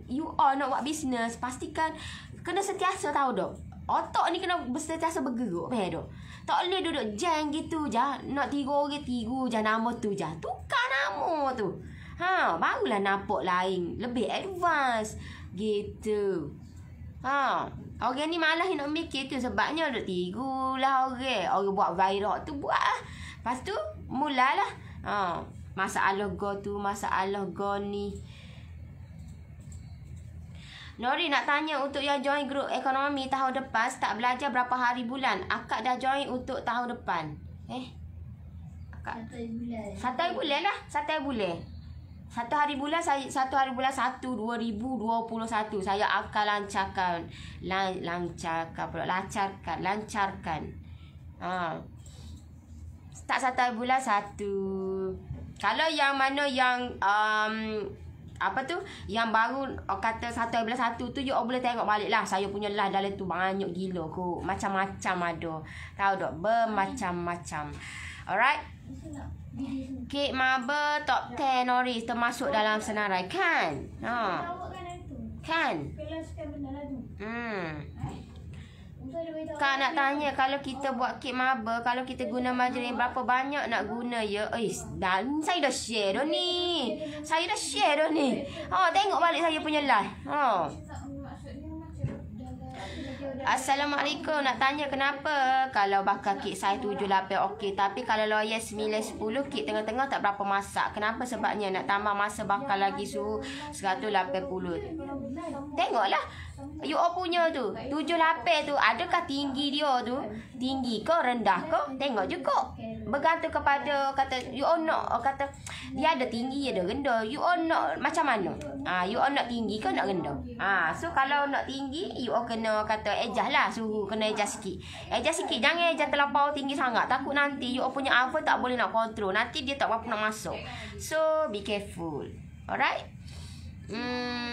You all nak buat bisnes, pastikan kena sentiasa tahu dah. Otak ni kena sentiasa bergerak dah. Tak boleh duduk jam gitu je. Nak 3 orang 3 je nama tu je. Tukar nama tu. Barulah nampak lain. Lebih advance. Gitu. Orang ni malas nak mikir tu. Sebabnya duduk tiru lah orang. Orang buat viral tu buat lah. Lepas tu mulalah. Masalah go tu. Masalah go ni. Nori nak tanya untuk yang join grup ekonomi tahun depan start belajar berapa hari bulan? Akak dah join untuk tahun depan. Akak 1 bulan. 1 bulan lah. 1 bulan. 1 hari bulan 1 2021 saya akan lancarkan. Start 1 bulan 1. Kalau yang mana yang apa tu yang baru kata 1 bulan 1 tu you boleh tengok balik lah. Saya punya live dalam tu banyak gila kot. Macam-macam ada. Tahu tak? Bermacam-macam. Alright. Kek marble top 10 Nori termasuk dalam senarai kan? Kan? Kak nak tanya, kalau kita buat kek marble, kalau kita guna margarin berapa banyak nak guna ya? Dan saya dah share dah ni. Tengok balik saya punya live. Assalamualaikum. Nak tanya kenapa kalau bakar kek saya 7-8 okey, tapi kalau loyal 9-10 kek tengah-tengah tak berapa masak. Kenapa? Sebabnya nak tambah masa bakar lagi suhu 180. Tengoklah you all punya tu 7-8 tu adakah tinggi dia tu? Tinggi ke rendah ke? Tengok juga. bergantung kepada kata you all nak kata dia ada tinggi ada rendah. You all nak macam mana? You all nak tinggi ke nak rendah? So kalau nak tinggi you all kena kata adjust lah suhu, kena adjust sikit. Adjust sikit, jangan adjust terlampau tinggi sangat. Takut nanti you all punya oven tak boleh nak kontrol. Nanti dia tak berapa nak masuk. So be careful. Alright?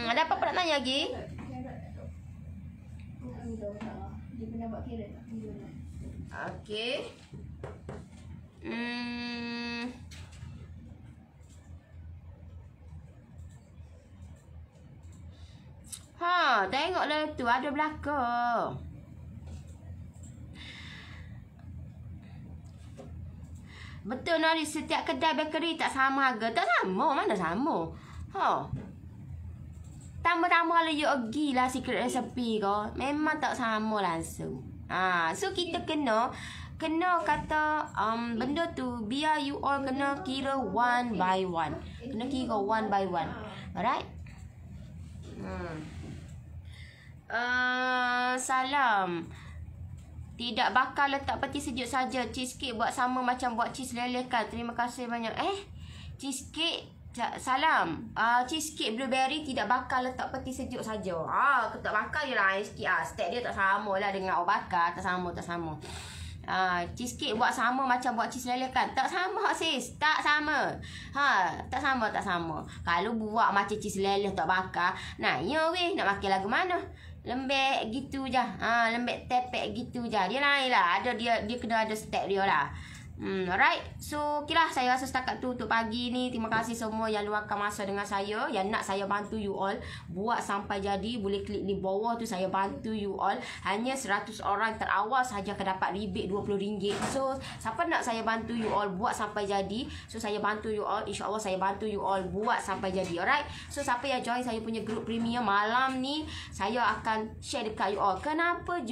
Ada apa-apa nak tanya lagi? Dia pernah buat carrot tak? Okay. Tengoklah tu ada belakang. Betul Nori, setiap kedai bakery tak sama harga. Tak sama, mana sama. Tambah-tambah kalau you pergi lah secret recipe kau, memang tak sama langsung. So kita kena kata benda tu biar you all kena kira one by one. Kena kira one by one. Alright? Salam. Tidak bakal letak peti sejuk saja. Cheesecake buat sama macam buat cheese lelekan. Terima kasih banyak. Cheesecake salam. Cheesecake blueberry tidak bakal letak peti sejuk saja. Tak bakal je lah sikit step dia tak sama lah dengan orang bakar. Tak sama. Cheesecake buat sama macam buat cheese lelekan. Tak sama sis. Tak sama. Tak sama. Kalau buat macam cheese leleh tak bakar, nah ya weh, nak makan lagu mana? Lembek gitu je. Lembek tepek gitu je. Dia lain lah. Dia kena ada step dia lah. Alright. So, okay lah. Saya rasa setakat tu untuk pagi ni. Terima kasih semua yang luangkan masa dengan saya. Yang nak saya bantu you all buat sampai jadi. Boleh klik di bawah tu. Saya bantu you all. Hanya 100 orang terawal sahaja akan dapat rebate RM20. So, siapa nak saya bantu you all buat sampai jadi. So, saya bantu you all. InsyaAllah saya bantu you all buat sampai jadi. Alright. So, siapa yang join saya punya group premium malam ni, saya akan share dekat you all. Kenapa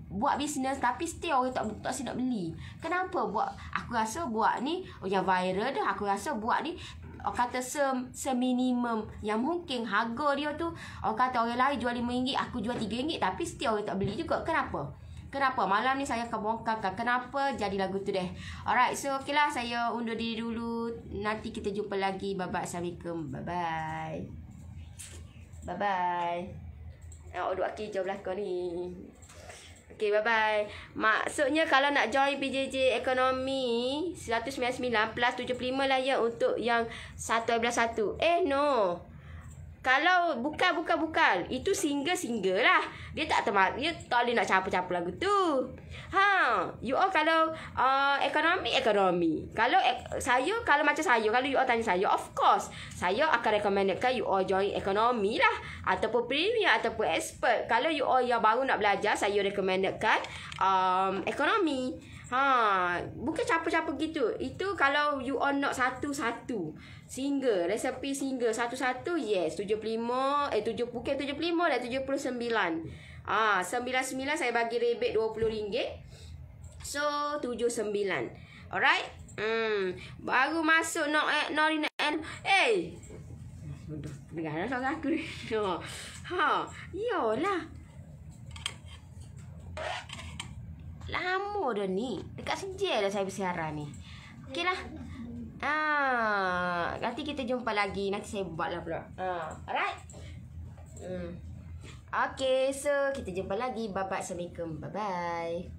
buat bisnes tapi still orang tak nak beli. Kenapa buat? Aku rasa buat ni yang viral dah. Aku rasa buat ni kata seminimum yang mungkin. Harga dia tu kata orang lain jual RM5, aku jual RM3, tapi still orang tak beli juga. Kenapa? Malam ni saya akan bongkarkan kenapa jadi lagu tu deh. Alright, so okay lah, saya undur diri dulu. Nanti kita jumpa lagi. Bye-bye. Assalamualaikum. Bye-bye. Duk hijau belakang ni. Okay, bye-bye. Maksudnya kalau nak join PJJ Ekonomi 199 plus 75 lah ya untuk yang 1/1. No. Kalau bukan. Itu single lah. Dia tak boleh nak campur-campur lagu tu. You all kalau ekonomi. Kalau macam saya, kalau you all tanya saya, of course saya akan recommendkan you all join ekonomi lah, ataupun premium ataupun expert. Kalau you all yang baru nak belajar, saya recommendkan ekonomi. Bukan campur-campur gitu. Itu kalau you all nak satu-satu. Single, resepi single satu-satu, yes, 75 bukan 75 dah 79. 99 saya bagi rebate RM20. So 79. Alright? Baru masuk Nori dengar suara aku ni. Yolah. Lama dah ni. Dekat sejak dah saya bersiaran ni. Okey lah. Nanti kita jumpa lagi. Nanti saya buat lah pula. Alright. Okay, so kita jumpa lagi. Bye-bye. Assalamualaikum. Bye-bye.